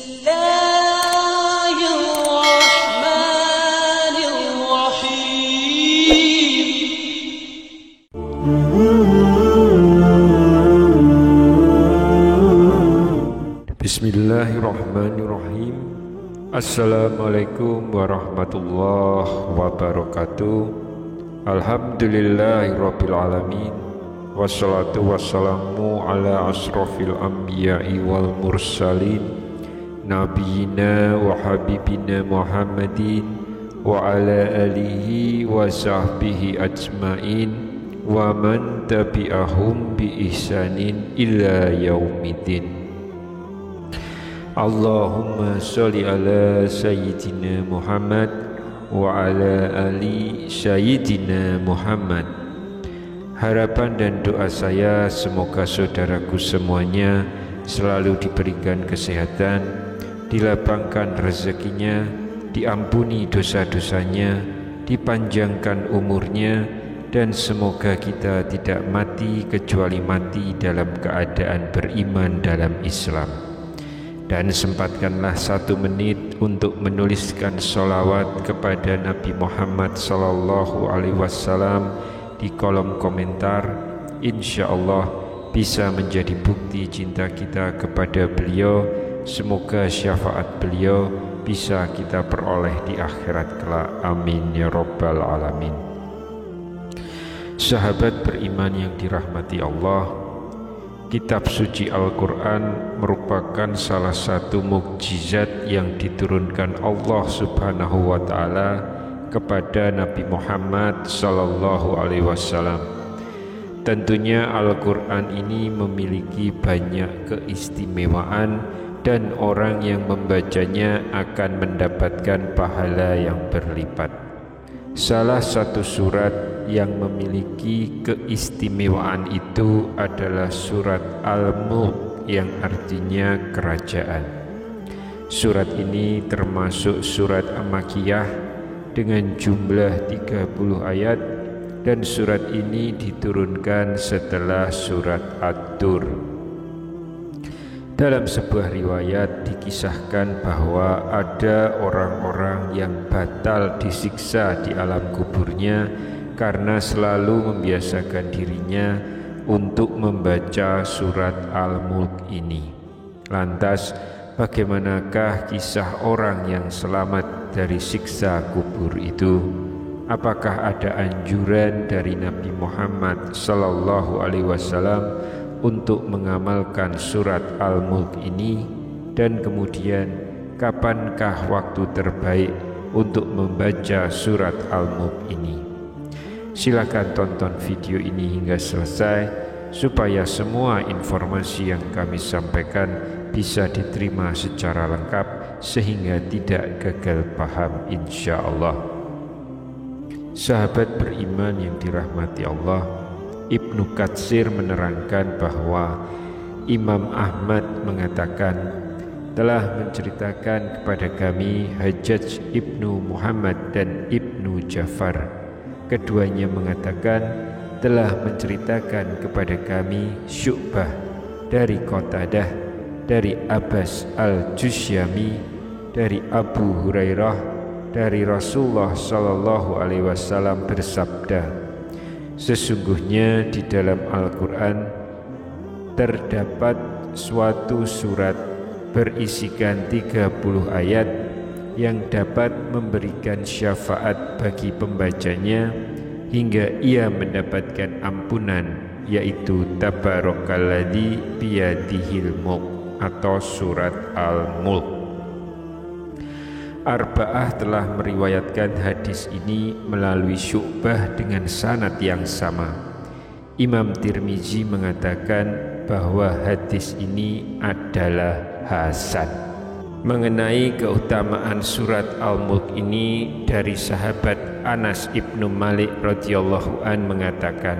الله الرحمن الرحيم. Bismillahirrahmanirrahim. Assalamualaikum warahmatullahi wabarakatuh. Alhamdulillahirabbil alamin. Wassalatu wassalamu ala asrofil anbiya'i wal mursalin nabiyina wa habibina Muhammadin wa ala alihi wa sahbihi ajmain wa man tabi'ahum bi ihsanin ila yaumiddin. Allahumma sholli ala sayyidina Muhammad wa ala ali sayyidina Muhammad. Harapan dan doa saya semoga saudaraku semuanya selalu diberikan kesehatan, dilapangkan rezekinya, diampuni dosa-dosanya, dipanjangkan umurnya, dan semoga kita tidak mati kecuali mati dalam keadaan beriman dalam Islam. Dan sempatkanlah 1 menit untuk menuliskan sholawat kepada Nabi Muhammad SAW di kolom komentar. Insya Allah bisa menjadi bukti cinta kita kepada beliau. Semoga syafaat beliau bisa kita peroleh di akhirat kelak. Amin ya rabbal alamin. Sahabat beriman yang dirahmati Allah, kitab suci Al-Quran merupakan salah satu mukjizat yang diturunkan Allah Subhanahu wa Ta'ala kepada Nabi Muhammad sallallahu alaihi wasallam. Tentunya Al-Quran ini memiliki banyak keistimewaan dan orang yang membacanya akan mendapatkan pahala yang berlipat. Salah satu surat yang memiliki keistimewaan itu adalah surat Al-Mulk yang artinya kerajaan. Surat ini termasuk surat Makkiyah dengan jumlah 30 ayat, dan surat ini diturunkan setelah surat Ad-Dur. Dalam sebuah riwayat dikisahkan bahwa ada orang-orang yang batal disiksa di alam kuburnya karena selalu membiasakan dirinya untuk membaca surat Al-Mulk ini. Lantas, bagaimanakah kisah orang yang selamat dari siksa kubur itu? Apakah ada anjuran dari Nabi Muhammad sallallahu alaihi wasallam untuk mengamalkan surat Al-Mulk ini? Dan kemudian kapankah waktu terbaik untuk membaca surat Al-Mulk ini? Silakan tonton video ini hingga selesai supaya semua informasi yang kami sampaikan bisa diterima secara lengkap sehingga tidak gagal paham insya Allah. Sahabat beriman yang dirahmati Allah, Ibnu Katsir menerangkan bahwa Imam Ahmad mengatakan telah menceritakan kepada kami Hajjaj Ibnu Muhammad dan Ibnu Ja'far. Keduanya mengatakan telah menceritakan kepada kami Syu'bah dari Qatadah, dari Abbas al-Jusyami, dari Abu Hurairah, dari Rasulullah sallallahu alaihi wasallam bersabda, sesungguhnya di dalam Al-Quran terdapat suatu surat berisikan 30 ayat yang dapat memberikan syafaat bagi pembacanya hingga ia mendapatkan ampunan, yaitu Tabarakalladzi biyadihil mulk atau surat Al-Mulk. Arba'ah telah meriwayatkan hadis ini melalui Syu'bah dengan sanad yang sama. Imam Tirmizi mengatakan bahwa hadis ini adalah hasan. Mengenai keutamaan surat Al-Mulk ini, dari sahabat Anas ibnu Malik radhiyallahu an mengatakan,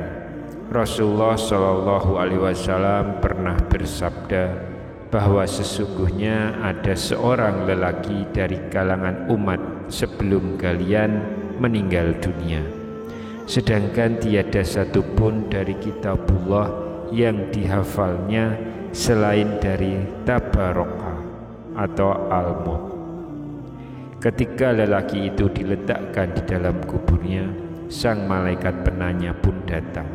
Rasulullah shallallahu alaihi wasallam pernah bersabda bahwa sesungguhnya ada seorang lelaki dari kalangan umat sebelum kalian meninggal dunia, sedangkan tiada satupun dari kitabullah yang dihafalnya selain dari Tabaraka. atau Al-Maut. Ketika lelaki itu diletakkan di dalam kuburnya, sang malaikat penanya pun datang.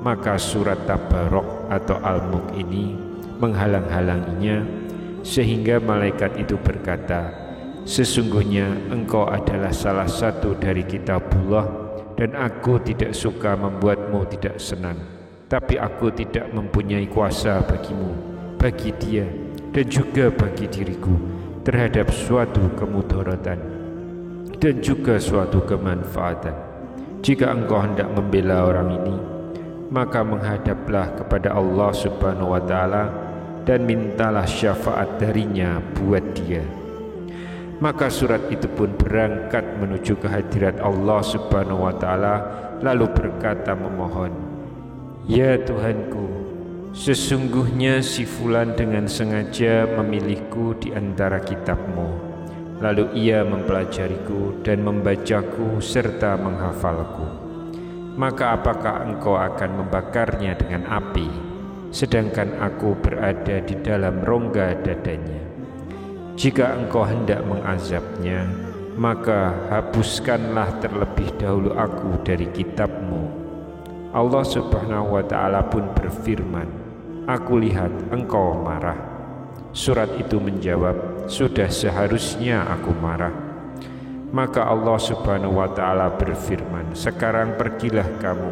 Maka surat Tabarok atau Al-Mulk ini menghalang-halanginya, sehingga malaikat itu berkata, "Sesungguhnya engkau adalah salah satu dari kitabullah, dan aku tidak suka membuatmu tidak senang. Tapi aku tidak mempunyai kuasa bagimu, bagi dia, dan juga bagi diriku, terhadap suatu kemudaratan dan juga suatu kemanfaatan. Jika engkau hendak membela orang ini, maka menghadaplah kepada Allah Subhanahu wa Ta'ala dan mintalah syafaat darinya buat dia." Maka surat itu pun berangkat menuju ke hadirat Allah Subhanahu wa Ta'ala, lalu berkata memohon, "Ya Tuhanku, sesungguhnya si fulan dengan sengaja memilihku di antara kitab-Mu, lalu ia mempelajariku dan membacaku serta menghafalku. Maka apakah engkau akan membakarnya dengan api, sedangkan aku berada di dalam rongga dadanya? Jika engkau hendak mengazabnya, maka hapuskanlah terlebih dahulu aku dari kitab-Mu." Allah Subhanahu wa Ta'ala pun berfirman, "Aku lihat engkau marah." Surat itu menjawab, "Sudah seharusnya aku marah." Maka Allah Subhanahu wa Ta'ala berfirman, "Sekarang pergilah kamu.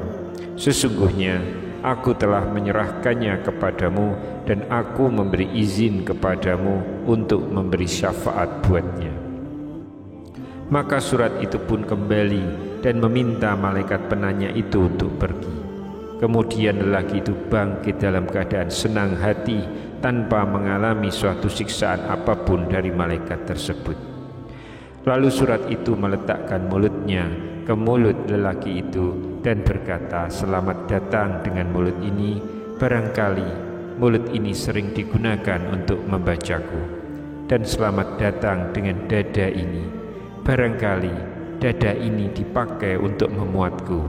Sesungguhnya aku telah menyerahkannya kepadamu, dan aku memberi izin kepadamu untuk memberi syafaat buatnya." Maka surat itu pun kembali dan meminta malaikat penanya itu untuk pergi. Kemudian lelaki itu bangkit dalam keadaan senang hati tanpa mengalami suatu siksaan apapun dari malaikat tersebut. Lalu surat itu meletakkan mulutnya ke mulut lelaki itu dan berkata, "Selamat datang dengan mulut ini, barangkali mulut ini sering digunakan untuk membacaku. Dan selamat datang dengan dada ini, barangkali dada ini dipakai untuk memuatku.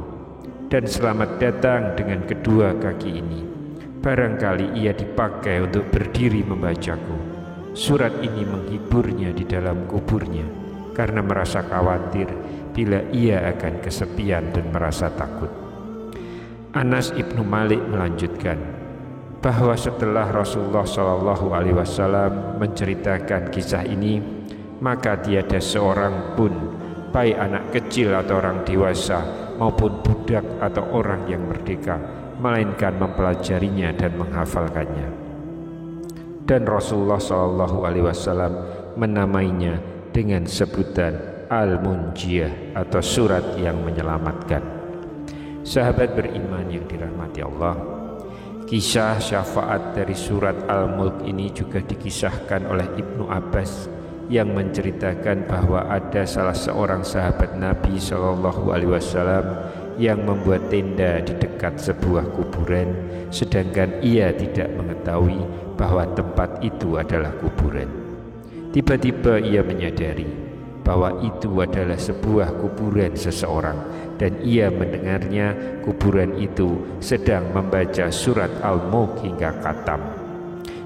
Dan selamat datang dengan kedua kaki ini, barangkali ia dipakai untuk berdiri membacaku." Surat ini menghiburnya di dalam kuburnya karena merasa khawatir bila ia akan kesepian dan merasa takut. Anas ibnu Malik melanjutkan bahwa setelah Rasulullah SAW menceritakan kisah ini, maka tiada seorang pun, baik anak kecil atau orang dewasa maupun budak atau orang yang merdeka, melainkan mempelajarinya dan menghafalkannya. Dan Rasulullah SAW menamainya dengan sebutan Al-Munjiyah atau surat yang menyelamatkan. Sahabat beriman yang dirahmati Allah, kisah syafaat dari surat Al-Mulk ini juga dikisahkan oleh Ibnu Abbas yang menceritakan bahwa ada salah seorang sahabat Nabi SAW yang membuat tenda di dekat sebuah kuburan, sedangkan ia tidak mengetahui bahwa tempat itu adalah kuburan. Tiba-tiba ia menyadari bahwa itu adalah sebuah kuburan seseorang, dan ia mendengarnya kuburan itu sedang membaca surat Al-Mulk hingga khatam.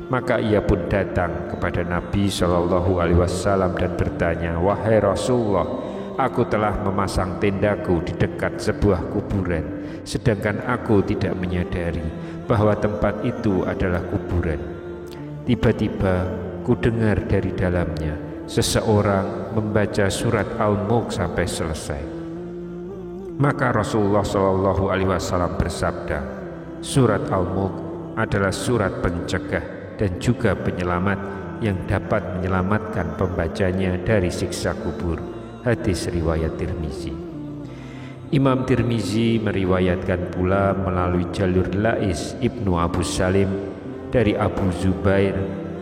Maka ia pun datang kepada Nabi SAW dan bertanya, "Wahai Rasulullah, aku telah memasang tendaku di dekat sebuah kuburan, sedangkan aku tidak menyadari bahwa tempat itu adalah kuburan. Tiba-tiba ku dengar dari dalamnya seseorang membaca surat Al-Mulk sampai selesai." Maka Rasulullah SAW bersabda, "Surat Al-Mulk adalah surat pencegah dan juga penyelamat yang dapat menyelamatkan pembacanya dari siksa kubur." Hadis riwayat Tirmizi. Imam Tirmizi meriwayatkan pula melalui jalur Lais ibnu Abu Salim dari Abu Zubair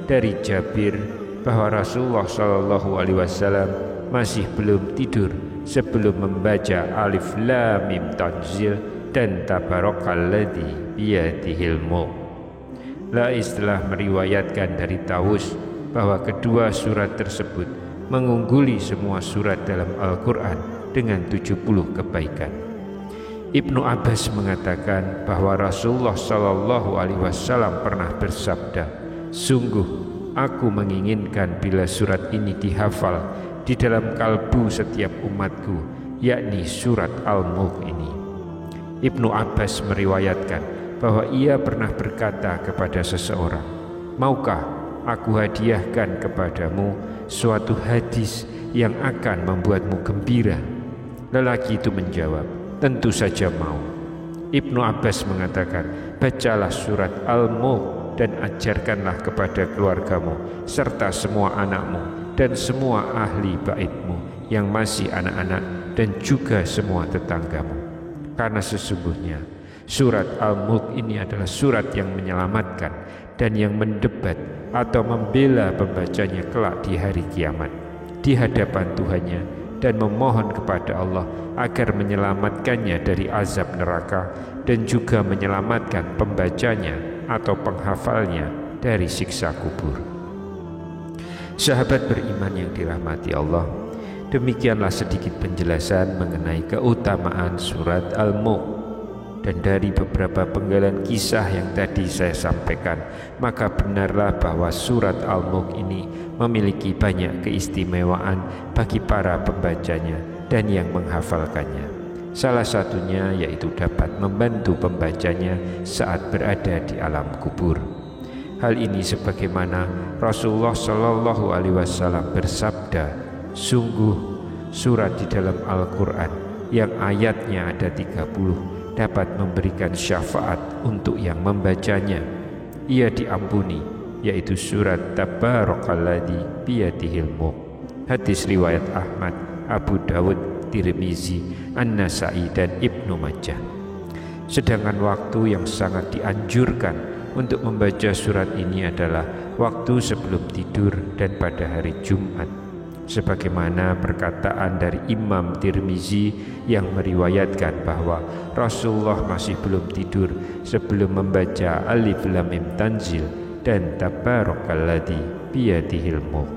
dari Jabir bahwa Rasulullah SAW masih belum tidur sebelum membaca Alif Lam Mim Tanzil dan Tabarakalladzi biyadihil mulk. Lais telah meriwayatkan dari Tawus bahwa kedua surat tersebut mengungguli semua surat dalam Al-Quran dengan 70 kebaikan. Ibnu Abbas mengatakan bahwa Rasulullah SAW pernah bersabda, "Sungguh aku menginginkan bila surat ini dihafal di dalam kalbu setiap umatku, yakni surat Al-Mulk ini. Ibnu Abbas meriwayatkan bahwa ia pernah berkata kepada seseorang, maukah aku hadiahkan kepadamu suatu hadis yang akan membuatmu gembira? Lelaki itu menjawab, tentu saja mau. Ibnu Abbas mengatakan, bacalah surat Al-Mulk dan ajarkanlah kepada keluargamu serta semua anakmu dan semua ahli baitmu yang masih anak-anak dan juga semua tetanggamu. Karena sesungguhnya surat Al-Mulk ini adalah surat yang menyelamatkan dan yang mendebat atau membela pembacanya kelak di hari kiamat di hadapan Tuhannya, dan memohon kepada Allah agar menyelamatkannya dari azab neraka dan juga menyelamatkan pembacanya atau penghafalnya dari siksa kubur. Sahabat beriman yang dirahmati Allah, demikianlah sedikit penjelasan mengenai keutamaan surat Al-Mulk. Dan dari beberapa penggalan kisah yang tadi saya sampaikan, maka benarlah bahwa surat Al-Mulk ini memiliki banyak keistimewaan bagi para pembacanya dan yang menghafalkannya. Salah satunya yaitu dapat membantu pembacanya saat berada di alam kubur. Hal ini sebagaimana Rasulullah Shallallahu Alaihi Wasallam bersabda, sungguh surat di dalam Al-Quran yang ayatnya ada 30 dapat memberikan syafaat untuk yang membacanya. Ia diampuni, yaitu surat Tabarakalladzi biyadihil mulk. Hadis riwayat Ahmad, Abu Dawud, Tirmizi, An-Nasai dan Ibnu Majah. Sedangkan waktu yang sangat dianjurkan untuk membaca surat ini adalah waktu sebelum tidur dan pada hari Jumat, sebagaimana perkataan dari Imam Tirmizi yang meriwayatkan bahwa Rasulullah masih belum tidur sebelum membaca Alif Lam Mim Tanzil dan Tabarakalladzi biyadihil mulk.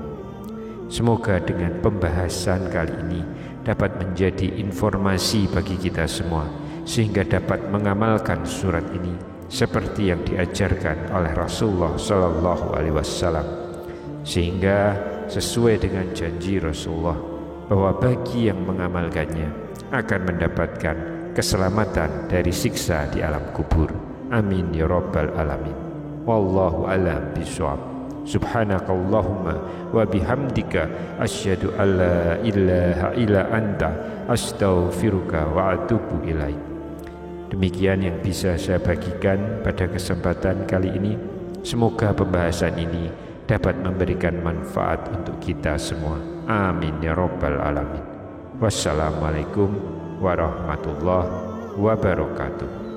Semoga dengan pembahasan kali ini dapat menjadi informasi bagi kita semua, sehingga dapat mengamalkan surat ini seperti yang diajarkan oleh Rasulullah Shallallahu Alaihi Wasallam, sehingga sesuai dengan janji Rasulullah bahwa bagi yang mengamalkannya akan mendapatkan keselamatan dari siksa di alam kubur. Amin ya rabbal alamin. Wallahu a'lam bishawab. Subhanakallahumma wa bihamdika asyhadu an la ilaha illa anta astaghfiruka wa atubu ilaik. Demikian yang bisa saya bagikan pada kesempatan kali ini. Semoga pembahasan ini dapat memberikan manfaat untuk kita semua. Amin ya rabbal alamin. Wassalamualaikum warahmatullahi wabarakatuh.